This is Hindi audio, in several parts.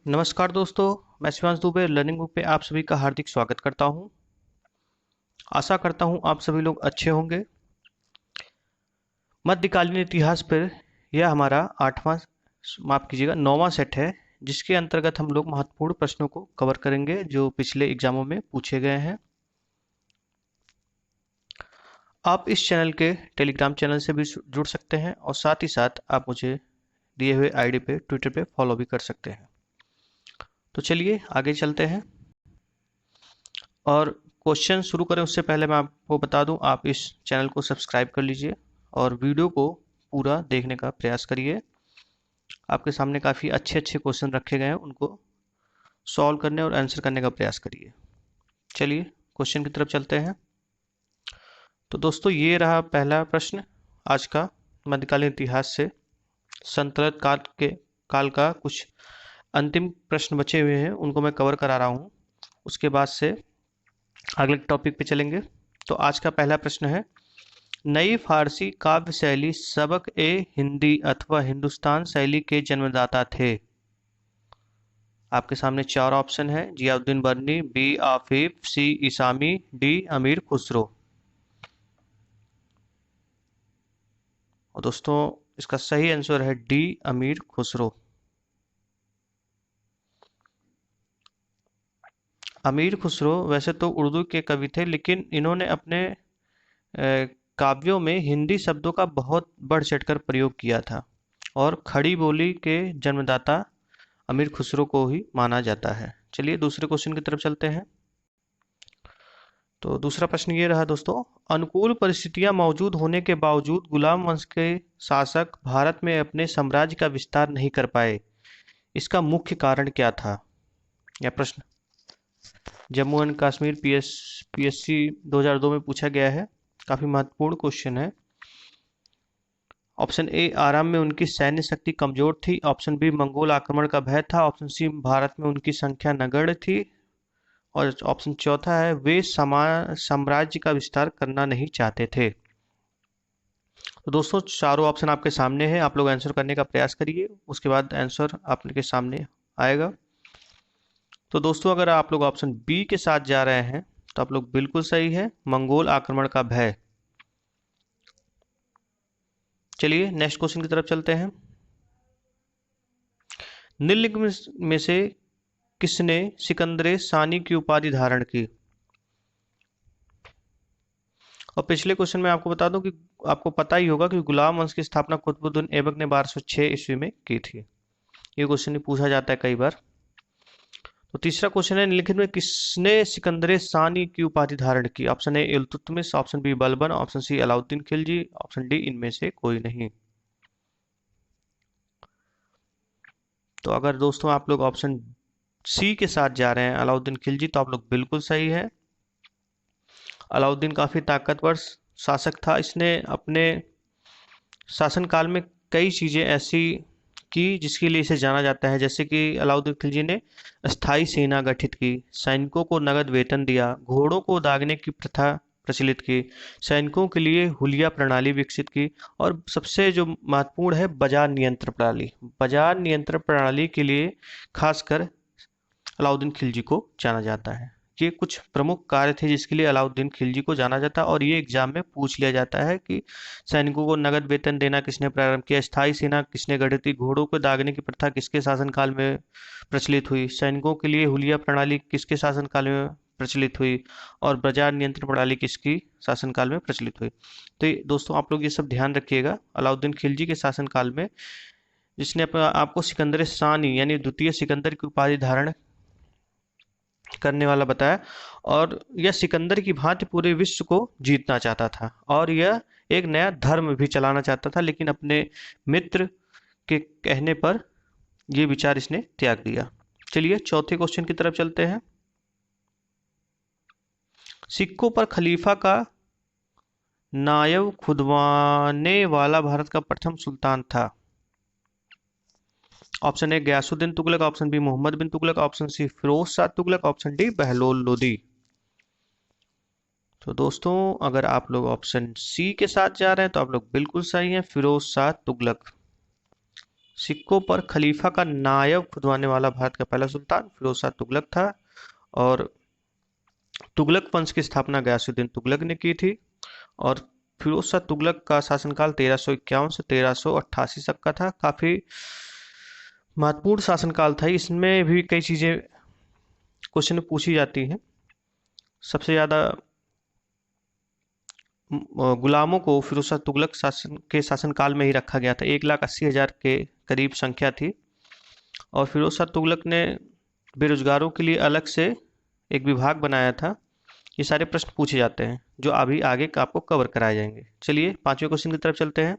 नमस्कार दोस्तों, मैं शिवांश दुबे लर्निंग बुक पे आप सभी का हार्दिक स्वागत करता हूं। आशा करता हूं आप सभी लोग अच्छे होंगे। मध्यकालीन इतिहास पर यह हमारा माफ कीजिएगा 9वां सेट है, जिसके अंतर्गत हम लोग महत्वपूर्ण प्रश्नों को कवर करेंगे जो पिछले एग्जामों में पूछे गए हैं। आप इस चैनल के टेलीग्राम चैनल से भी जुड़ सकते हैं और साथ ही साथ आप मुझे दिए हुए आईडी पे ट्विटर पे फॉलो भी कर सकते हैं। तो चलिए आगे चलते हैं और क्वेश्चन शुरू करें उससे पहले मैं आपको बता दूं, आप इस चैनल को सब्सक्राइब कर लीजिए और वीडियो को पूरा देखने का प्रयास करिए। आपके सामने काफ़ी अच्छे अच्छे क्वेश्चन रखे गए हैं, उनको सॉल्व करने और आंसर करने का प्रयास करिए। चलिए क्वेश्चन की तरफ चलते हैं। तो दोस्तों ये रहा पहला प्रश्न आज का। मध्यकालीन इतिहास से संतुलित काल का कुछ अंतिम प्रश्न बचे हुए हैं, उनको मैं कवर करा रहा हूँ। उसके बाद से अगले टॉपिक पे चलेंगे। तो आज का पहला प्रश्न है, नई फारसी काव्य शैली सबक ए हिंदी अथवा हिंदुस्तान शैली के जन्मदाता थे। आपके सामने चार ऑप्शन है: जियाउद्दीन बर्नी, बी आफिफ, सी इसामी, डी अमीर खुसरो। और दोस्तों इसका सही आंसर है डी अमीर खुसरो। अमीर खुसरो वैसे तो उर्दू के कवि थे, लेकिन इन्होंने अपने काव्यों में हिंदी शब्दों का बहुत बढ़ चढ़कर प्रयोग किया था और खड़ी बोली के जन्मदाता अमीर खुसरो को ही माना जाता है। चलिए दूसरे क्वेश्चन की तरफ चलते हैं। तो दूसरा प्रश्न ये रहा दोस्तों, अनुकूल परिस्थितियां मौजूद होने के बावजूद गुलाम वंश के शासक भारत में अपने साम्राज्य का विस्तार नहीं कर पाए, इसका मुख्य कारण क्या था? यह प्रश्न जम्मू एंड कश्मीर पीएससी 2002 में पूछा गया है। काफी महत्वपूर्ण क्वेश्चन है। ऑप्शन ए, आराम में उनकी सैन्य शक्ति कमजोर थी। ऑप्शन बी, मंगोल आक्रमण का भय था। ऑप्शन सी, भारत में उनकी संख्या नगण्य थी। और ऑप्शन चौथा है, वे साम्राज्य का विस्तार करना नहीं चाहते थे। तो दोस्तों चारों ऑप्शन आपके सामने हैं, आप लोग आंसर करने का प्रयास करिए, उसके बाद आंसर आपके सामने आएगा। तो दोस्तों अगर आप लोग ऑप्शन बी के साथ जा रहे हैं तो आप लोग बिल्कुल सही है, मंगोल आक्रमण का भय। चलिए नेक्स्ट क्वेश्चन की तरफ चलते हैं। निम्नलिखित में से किसने सिकंदर सानी की उपाधि धारण की? और पिछले क्वेश्चन में आपको बता दूं कि आपको पता ही होगा कि गुलाम वंश की स्थापना कुतुबुद्दीन ऐबक ने 1206 ईस्वी में की थी। ये क्वेश्चन पूछा जाता है कई बार। तो तीसरा क्वेश्चन है, निम्नलिखित में किसने सिकंदर सानी की उपाधि धारण की? Option A Iltutmish, option B Balban, option C Alauddin Khilji, option D इनमें से कोई नहीं। तो अगर दोस्तों आप लोग ऑप्शन सी के साथ जा रहे हैं अलाउद्दीन खिलजी, तो आप लोग बिल्कुल सही है। अलाउद्दीन काफी ताकतवर शासक था। इसने अपने शासनकाल में कई चीजें ऐसी की जिसके लिए इसे जाना जाता है, जैसे कि अलाउद्दीन खिलजी ने स्थायी सेना गठित की, सैनिकों को नगद वेतन दिया, घोड़ों को दागने की प्रथा प्रचलित की, सैनिकों के लिए हुलिया प्रणाली विकसित की, और सबसे जो महत्वपूर्ण है बाजार नियंत्रण प्रणाली। बाजार नियंत्रण प्रणाली के लिए खासकर अलाउद्दीन खिलजी को जाना जाता है। ये कुछ प्रमुख कार्य थे जिसके लिए अलाउद्दीन खिलजी को जाना जाता है, और ये एग्जाम में पूछ लिया जाता है कि सैनिकों को नगद वेतन देना किसने प्रारंभ किया, स्थायी सेना किसने गठित की, घोड़ों को दागने की प्रथा किसके शासनकाल में प्रचलित हुई, सैनिकों के लिए हुलिया प्रणाली किसके शासनकाल में प्रचलित हुई, और बाजार नियंत्रण प्रणाली किसकी शासनकाल में प्रचलित हुई। तो दोस्तों आप लोग ये सब ध्यान रखिएगा। अलाउद्दीन खिलजी के शासनकाल में जिसने आपको सिकंदर सानी यानी द्वितीय सिकंदर की उपाधि धारण करने वाला बताया, और यह सिकंदर की भांति पूरे विश्व को जीतना चाहता था, और यह एक नया धर्म भी चलाना चाहता था, लेकिन अपने मित्र के कहने पर यह विचार इसने त्याग दिया। चलिए चौथे क्वेश्चन की तरफ चलते हैं। सिक्कों पर खलीफा का नायब खुदवाने वाला भारत का प्रथम सुल्तान था। Option A Ghiyasuddin Tughlaq, option B Muhammad bin Tughlaq, option C Firoz Shah Tughlaq, option D Bahlol Lodi. तो दोस्तों अगर आप लोग ऑप्शन सी के साथ जा रहे हैं तो आप लोग बिल्कुल सही हैं, फिरोज शाह तुगलक। सिक्कों पर खलीफा का नायब खुदवाने वाला भारत का पहला सुल्तान फिरोज शाह तुगलक था। और तुगलक वंश की स्थापना गयासुद्दीन तुगलक ने की थी। और फिरोज शाह तुगलक का शासनकाल 1351 से 1388 तक का था। काफी महत्वपूर्ण शासनकाल था। इसमें भी कई चीजें क्वेश्चन में पूछी जाती हैं। सबसे ज्यादा गुलामों को फिरोज शाह तुगलक शासनकाल में ही रखा गया था। 1,80,000 के करीब संख्या थी। और फिरोज शाह तुगलक ने बेरोजगारों के लिए अलग से एक विभाग बनाया था। ये सारे प्रश्न पूछे जाते हैं जो अभी आगे का आपको कवर कराए जाएंगे। चलिए 5वें क्वेश्चन की तरफ चलते हैं।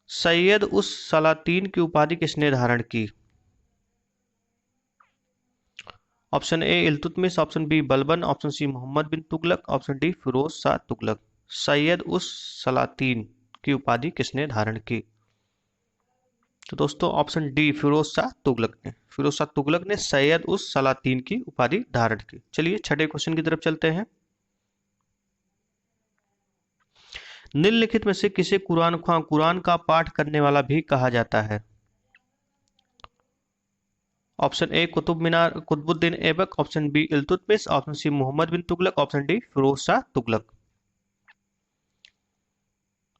सैयद उस सलातीन की उपाधि किसने धारण की? Option A Iltutmish, option B Balban, option C Muhammad bin Tughlaq, option D Firoz Shah Tughlaq. सैयद उस सलातीन की उपाधि किसने धारण की? तो दोस्तों ऑप्शन डी फिरोज शाह तुगलक ने। फिरोज शाह तुगलक ने सैयद उस सलातीन की उपाधि धारण की। चलिए छठे क्वेश्चन की तरफ चलते हैं। निम्नलिखित में से किसे कुरान का पाठ करने वाला भी कहा जाता है? Option A Qutub Minar Qutbuddin Aibak, option B Iltutmish, option C Muhammad bin Tughlaq, option D Firoz Shah Tughlaq.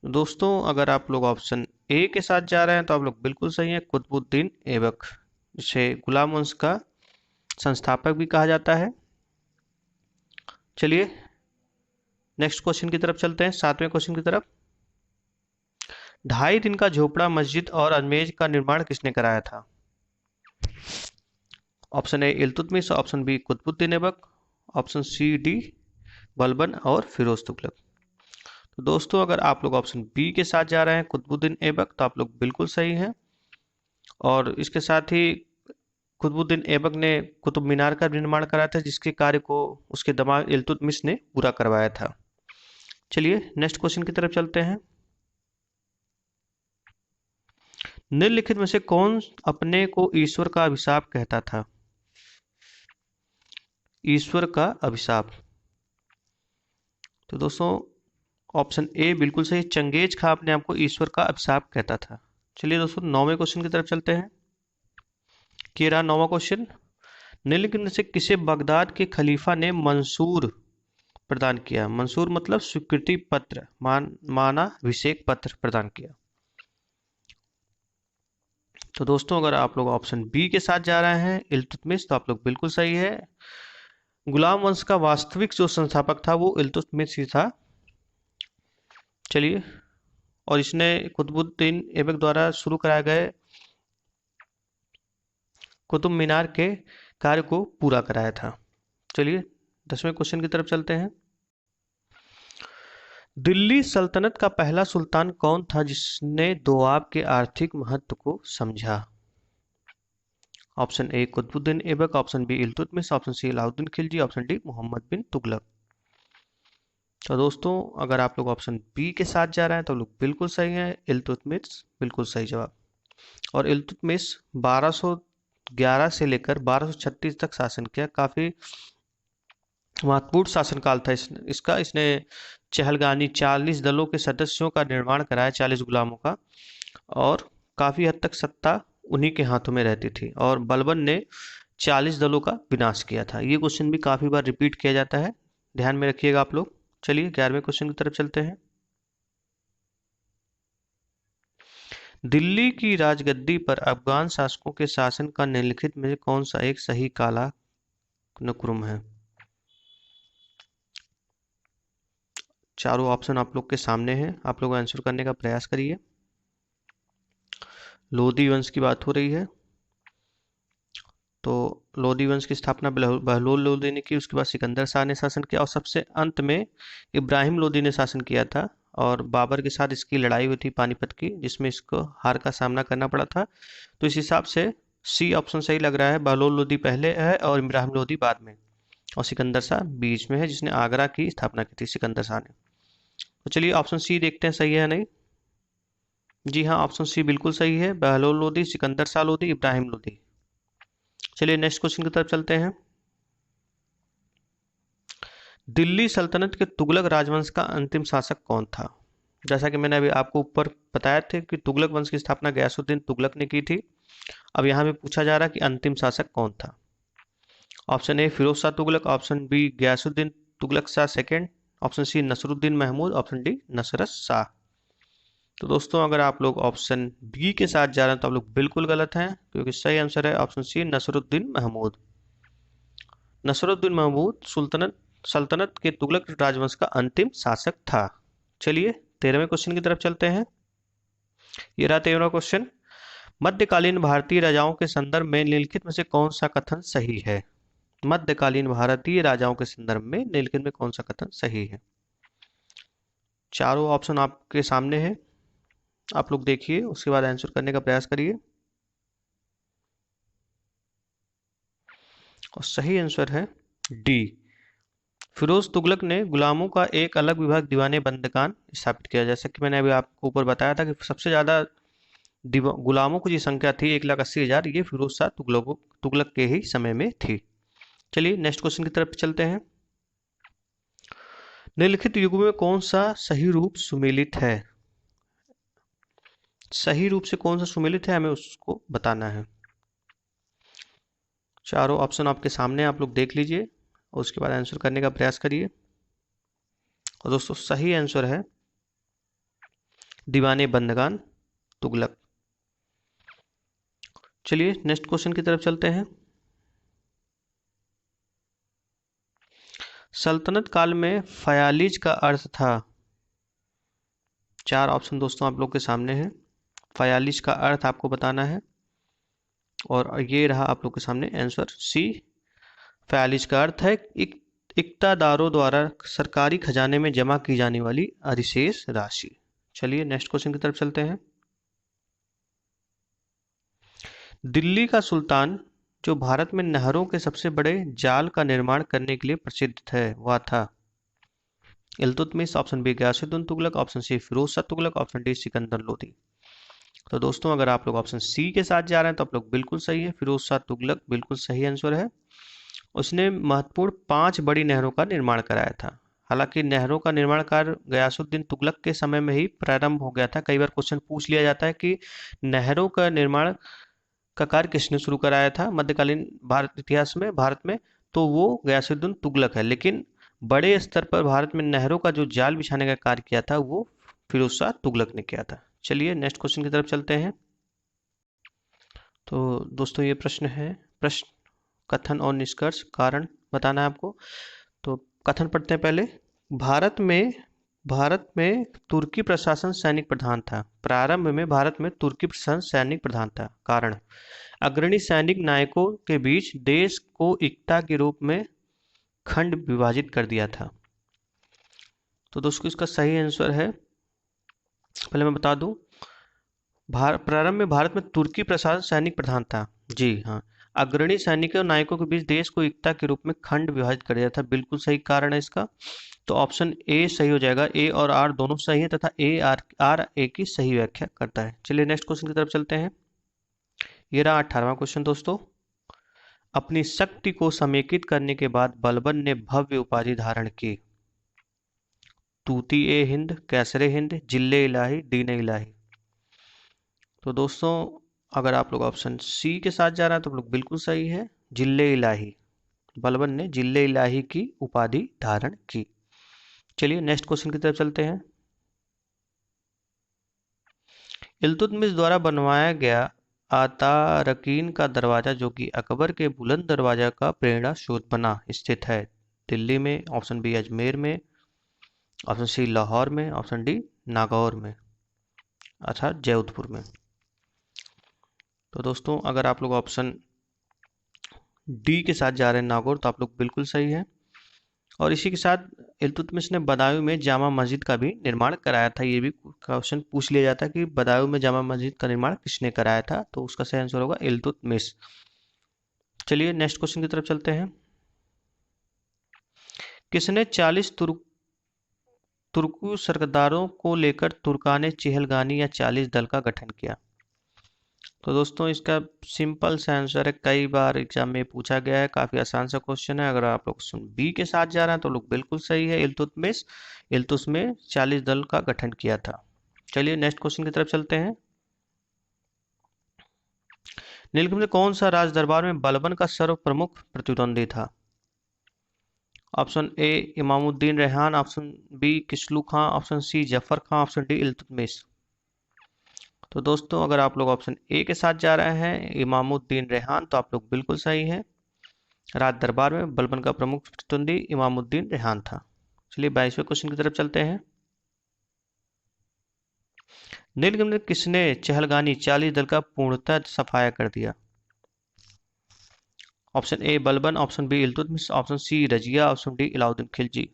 दोस्तों अगर आप लोग ऑप्शन ए के साथ जा रहे हैं तो आप लोग बिल्कुल सही हैं। कुतुबुद्दीन ऐबक, जिसे गुलाम वंश का संस्थापक भी कहा जाता है। चलिए नेक्स्ट क्वेश्चन की तरफ चलते हैं, 7वें क्वेश्चन की तरफ। 2.5 दिन का झोपड़ा, मस्जिद और अजमेर का निर्माण किसने कराया था? Option A Iltutmish, option B Qutbuddin Aibak, option C D Balban और फिरोज तुगलक। तो दोस्तों अगर आप लोग ऑप्शन बी के साथ जा रहे हैं कुतुबुद्दीन ऐबक, तो आप लोग बिल्कुल सही हैं। और इसके साथ ही कुतुबुद्दीन ऐबक ने कुतुब मीनार का निर्माण कराया था, जिसके कार्य को उसके दामाद इल्तुतमिश ने पूरा करवाया था। चलिए नेक्स्ट क्वेश्चन की तरफ चलते हैं। निम्नलिखित में से कौन अपने को ईश्वर का अभिशाप कहता था? ईश्वर का अभिशाप। तो दोस्तों ऑप्शन ए बिल्कुल सही, चंगेज खां अपने आप को ईश्वर का अभिशाप कहता था। चलिए दोस्तों 9वें क्वेश्चन की तरफ चलते हैं। ये रहा 9वां क्वेश्चन। निम्नलिखित में से किसे बगदाद के खलीफा ने मंसूर प्रदान किया? मंसूर मतलब स्वीकृति पत्र, मानाभिषेक पत्र प्रदान किया। तो दोस्तों अगर आप लोग ऑप्शन बी के साथ जा रहे हैं इल्तुतमिश, तो आप लोग बिल्कुल सही है। गुलाम वंश का वास्तविक जो संस्थापक था वो इल्तुतमिश ही था। चलिए, और इसने कुतुबुद्दीन ऐबक द्वारा शुरू कराए गए कुतुब मीनार के कार्य को पूरा कराया था। चलिए 10वें क्वेश्चन की तरफ चलते हैं। दिल्ली सल्तनत का पहला सुल्तान कौन था जिसने दोआब के आर्थिक महत्व को समझा? Option A Qutubuddin Aibak, option B Iltutmish, option C Alauddin Khilji, option D Mohammad bin Tughlaq. तो दोस्तों अगर आप लोग ऑप्शन बी के साथ जा रहे हैं तो लोग बिल्कुल सही है, इल्तुतमिश बिल्कुल सही जवाब। और इल्तुतमिश 1211 से लेकर 1236 तक शासन किया। काफी महत्वपूर्ण शासनकाल था इसका। इसने चहलगानी 40 दलों के सदस्यों का निर्माण कराया, 40 गुलामों का। और काफी हद तक सत्ता उन्हीं के हाथों में रहती थी। और बलबन ने 40 दलों का विनाश किया था। ये क्वेश्चन भी काफी बार रिपीट किया जाता है, ध्यान में रखिएगा आप लोग। चलिए 11वें क्वेश्चन की तरफ चलते हैं। दिल्ली की राजगद्दी पर अफगान शासकों के शासन का निम्नलिखित में कौन सा एक सही कालानुक्रम है? चारों ऑप्शन आप लोग के सामने हैं, आप लोग आंसर करने का प्रयास करिए। लोधी वंश की बात हो रही है, तो लोधी वंश की स्थापना बहलोल लोधी ने की। उसके बाद सिकंदर शाह ने शासन किया और सबसे अंत में इब्राहिम लोधी ने शासन किया था। और बाबर के साथ इसकी लड़ाई हुई थी पानीपत की, जिसमें इसको हार का सामना करना पड़ा था। तो इस हिसाब से सी ऑप्शन सही लग रहा है। बहलोल लोधी पहले है और इब्राहिम लोधी बाद में, और सिकंदर शाह बीच में है, जिसने आगरा की स्थापना की थी सिकंदर शाह ने। तो चलिए ऑप्शन सी देखते हैं सही है या नहीं। जी हाँ, ऑप्शन सी बिल्कुल सही है। बहलोल लोधी, सिकंदर शाह लोधी, इब्राहिम लोधी। चलिए नेक्स्ट क्वेश्चन की तरफ चलते हैं। दिल्ली सल्तनत के तुगलक राजवंश का अंतिम शासक कौन था? जैसा कि मैंने अभी आपको ऊपर बताया थे कि तुगलक वंश की स्थापना गयासुद्दीन तुगलक ने की थी। अब यहाँ पे पूछा जा रहा है कि अंतिम शासक कौन था। Option A Firoz Shah Tughlaq, option B Ghiyasuddin Tughlaq Shah second, option C Nasiruddin Mahmud, option D Nasrat Shah. तो दोस्तों अगर आप लोग ऑप्शन बी के साथ जा रहे हैं तो आप लोग बिल्कुल गलत हैं, क्योंकि सही आंसर है ऑप्शन सी नसरुद्दीन महमूद। नसरुद्दीन महमूद सल्तनत के तुगलक राजवंश का अंतिम शासक था। चलिए 13वें क्वेश्चन की तरफ चलते हैं। ये रहा 13वां क्वेश्चन। मध्यकालीन भारतीय राजाओं के संदर्भ में निम्नलिखित में से कौन सा कथन सही है। मध्यकालीन भारतीय राजाओं के संदर्भ में निम्नलिखित में कौन सा कथन सही है। चारों ऑप्शन आपके सामने है, आप लोग देखिए, उसके बाद आंसर करने का प्रयास करिए। और सही आंसर है डी। फिरोज तुगलक ने गुलामों का एक अलग विभाग दीवाने बंदगान स्थापित किया। जैसा कि मैंने अभी आपको ऊपर बताया था कि सबसे ज्यादा गुलामों की जो संख्या थी 1,80,000, ये फिरोज शाह तुगलक के ही समय में थी। चलिए नेक्स्ट क्वेश्चन की तरफ चलते हैं। निम्नलिखित युगों में कौन सा सही रूप सुमेलित है। सही रूप से कौन सा सुमेलित है, हमें उसको बताना है। चारों ऑप्शन आपके सामने, आप लोग देख लीजिए और उसके बाद आंसर करने का प्रयास करिए। और दोस्तों सही आंसर है दीवाने बंदगान तुगलक। चलिए नेक्स्ट क्वेश्चन की तरफ चलते हैं। सल्तनत काल में फयालीज का अर्थ था। चार ऑप्शन दोस्तों आप लोग के सामने है, फयालीज का अर्थ आपको बताना है। और ये रहा आप लोग के सामने आंसर सी। फयालीज का अर्थ है इक्तादारों द्वारा सरकारी खजाने में जमा की जाने वाली अधिशेष राशि। चलिए नेक्स्ट क्वेश्चन की तरफ चलते हैं। दिल्ली का सुल्तान जो भारत में नहरों के सबसे बड़े जाल का निर्माण करने के लिए प्रसिद्ध है वह था। Iltutmish, option B Ghiyasuddin Tughlaq, option C Firoz Shah Tughlaq, option D Sikandar Lodi. तो दोस्तों अगर आप लोग ऑप्शन सी के साथ जा रहे हैं तो आप लोग बिल्कुल सही है, फिरोज शाह तुगलक बिल्कुल सही आंसर है। उसने महत्वपूर्ण 5 बड़ी नहरों का निर्माण कराया था। हालांकि नहरों का निर्माण कार्य गयासुद्दीन तुगलक के समय में ही प्रारंभ हो गया था। कई बार क्वेश्चन पूछ लिया जाता है कि नहरों का निर्माण का कार्य किसने शुरू कराया था मध्यकालीन भारत इतिहास में, भारत में, तो वो गयासुद्दीन तुगलक है। लेकिन बड़े स्तर पर भारत में नहरों का जो जाल बिछाने का कार्य किया था वो फिरोज शाह तुगलक ने किया था। चलिए नेक्स्ट क्वेश्चन की तरफ चलते हैं। तो दोस्तों ये प्रश्न है, प्रश्न कथन और निष्कर्ष कारण बताना है आपको। तो कथन पढ़ते हैं पहले। भारत में तुर्की प्रशासन सैनिक प्रधान था। प्रारंभ में भारत में तुर्की प्रशासन सैनिक प्रधान था। कारण अग्रणी सैनिक नायकों के बीच देश को एकता के रूप में खंड विभाजित कर दिया था। तो दोस्तों इसका सही आंसर है, पहले मैं बता दूं, प्रारंभ में भारत में तुर्की प्रशासन सैनिक प्रधान था। जी हाँ, अग्रणी सैनिकों और नायकों के बीच देश को एकता के रूप में खंड विभाजित कर दिया था, बिल्कुल सही कारण है इसका। तो ऑप्शन ए सही हो जाएगा। ए और आर दोनों सही है तथा आर ए की सही व्याख्या करता है। चलिए नेक्स्ट क्वेश्चन की तरफ चलते हैं। ये रहा 18वां क्वेश्चन दोस्तों। अपनी शक्ति को समेकित करने के बाद बलबन ने भव्य उपाधि धारण की। तूती ए हिंद, कैसरे हिंद, जिले इलाही, दीन इलाही। तो दोस्तों अगर आप लोग ऑप्शन सी के साथ जा रहे हैं तो आप लोग बिल्कुल सही है, जिले इलाही। बलबन ने जिले इलाही की उपाधि धारण की। चलिए नेक्स्ट क्वेश्चन की तरफ चलते हैं। इल्तुतमिश द्वारा बनवाया गया आतारकीन का दरवाजा जो कि अकबर के बुलंद दरवाजा का प्रेरणा स्रोत बना स्थित है। दिल्ली में, ऑप्शन बी अजमेर में, ऑप्शन सी लाहौर में, ऑप्शन डी नागौर में अर्थात जोधपुर में। तो दोस्तों अगर आप लोग ऑप्शन डी के साथ जा रहे हैं नागौर, तो आप लोग बिल्कुल सही है। और इसी के साथ इल्तुतमिश ने बदायूं में जामा मस्जिद का भी निर्माण कराया था। ये भी क्वेश्चन पूछ लिया जाता है कि बदायूं में जामा मस्जिद का निर्माण किसने कराया था, तो उसका सही आंसर होगा इल्तुतमिश। चलिए नेक्स्ट क्वेश्चन की तरफ चलते हैं। किसने 40 तुर्की सरदारों को लेकर तुर्काने चेहलगानी या 40 दल का गठन किया। तो दोस्तों इसका सिंपल सा आंसर है, कई बार एग्जाम में पूछा गया है, काफी आसान सा क्वेश्चन है। अगर आप लोग ऑप्शन बी के साथ जा रहे हैं तो लोग बिल्कुल सही है, इल्तुतमिश। इल्तुतमिश में 40 दल का गठन किया था। चलिए नेक्स्ट क्वेश्चन की तरफ चलते हैं। निम्नलिखित में कौन सा राज दरबार में बलबन का सर्व प्रमुख प्रतिद्वंदी था? Option A Imamuddin Rehan, option B Kishlu Khan, option C Zafar Khan, option D Iltutmish. तो दोस्तों अगर आप लोग ऑप्शन ए के साथ जा रहे हैं इमामुद्दीन रेहान, तो आप लोग बिल्कुल सही हैं। राज दरबार में बलबन का प्रमुख प्रतिद्वंदी इमामुद्दीन रेहान था। चलिए 22वें क्वेश्चन की तरफ चलते हैं। निम्नलिखित में किसने चहलगानी 40 दल का पूर्णतः सफाया कर दिया? Option A Balban, option B Iltutmish, option C Razia, option D Alauddin Khilji.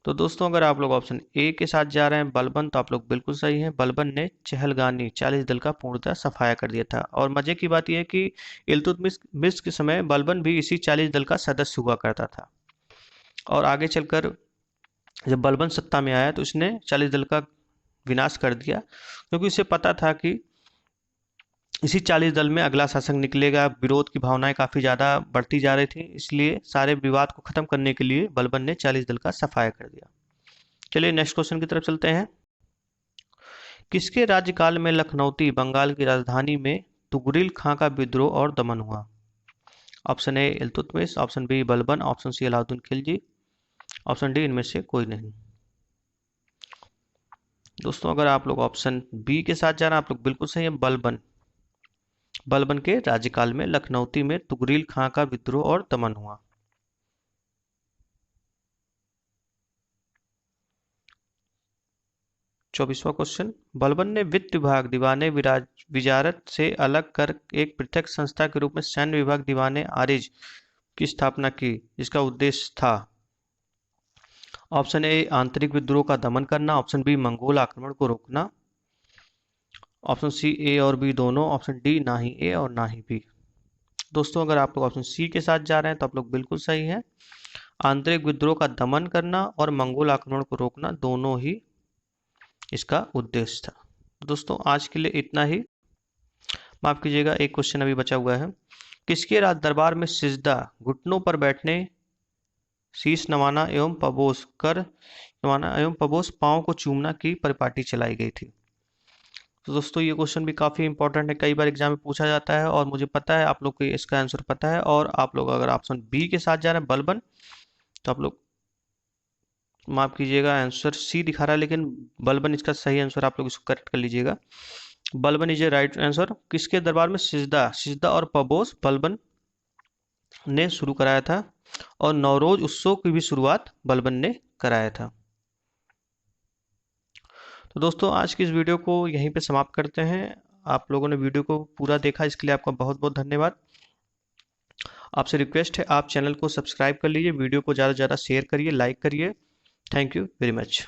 तो दोस्तों अगर आप लोग ऑप्शन ए के साथ जा रहे हैं बलबन, तो आप लोग बिल्कुल सही हैं। बलबन ने चहलगानी 40 दल का पूर्णतः सफाया कर दिया था। और मजे की बात यह है कि इल्तुतमिश के समय बलबन भी इसी 40 दल का सदस्य हुआ करता था। और आगे चलकर जब बलबन सत्ता में आया तो इसने 40 दल का विनाश कर दिया, क्योंकि उसे पता था कि इसी 40 दल में अगला शासक निकलेगा। विरोध की भावनाएं काफी ज्यादा बढ़ती जा रही थी, इसलिए सारे विवाद को खत्म करने के लिए बलबन ने 40 दल का सफाया कर दिया। चलिए नेक्स्ट क्वेश्चन की तरफ चलते हैं। किसके राज्यकाल में लखनऊती बंगाल की राजधानी में तुगरिल खां का विद्रोह और दमन हुआ? Option A Iltutmish, option B Balban, option C Alauddin Khilji, option D इनमें से कोई नहीं। दोस्तों अगर आप लोग ऑप्शन बी के साथ जा रहे हैं आप लोग बिल्कुल सही है, बलबन। बलबन के राज्यकाल में लखनऊती में तुगरिल खां का विद्रोह और दमन हुआ। चौबीसवां क्वेश्चन, बलबन ने वित्त विभाग दीवाने विजारत से अलग कर एक पृथक संस्था के रूप में सैन्य विभाग दीवाने आरिज की स्थापना की, जिसका उद्देश्य था? ऑप्शन ए आंतरिक विद्रोह का दमन करना, ऑप्शन बी मंगोल आक्रमण को रोकना, ऑप्शन सी ए और बी दोनों, ऑप्शन डी ना ही ए और ना ही बी। दोस्तों अगर आप लोग ऑप्शन सी के साथ जा रहे हैं तो आप लोग बिल्कुल सही हैं। आंतरिक विद्रोह का दमन करना और मंगोल आक्रमण को रोकना दोनों ही इसका उद्देश्य था। दोस्तों आज के लिए इतना ही। माफ कीजिएगा, एक क्वेश्चन अभी बचा हुआ है। किसके राज दरबार में सिजदा, घुटनों पर बैठने, शीश नवाना एवं पबोस पांव को चूमना की परिपाटी चलाई गई थी? तो दोस्तों ये क्वेश्चन भी काफी इंपॉर्टेंट है, कई बार एग्जाम में पूछा जाता है और मुझे पता है आप लोग को इसका आंसर पता है। और आप लोग अगर ऑप्शन बी के साथ जा रहे हैं बलबन, तो आप लोग माफ कीजिएगा आंसर सी दिखा रहा है, लेकिन बलबन इसका सही आंसर, आप लोग इसको करेक्ट कर लीजिएगा। Balban is a right answer. किसके दरबार में सिजदा और पबोस बलबन ने शुरू कराया था, और नवरोज उत्सव की भी शुरुआत बलबन ने कराया था। तो दोस्तों आज की इस वीडियो को यहीं पे समाप्त करते हैं। आप लोगों ने वीडियो को पूरा देखा, इसके लिए आपका बहुत बहुत धन्यवाद। आपसे रिक्वेस्ट है आप चैनल को सब्सक्राइब कर लीजिए, वीडियो को ज़्यादा से ज़्यादा शेयर करिए, लाइक करिए। Thank you very much.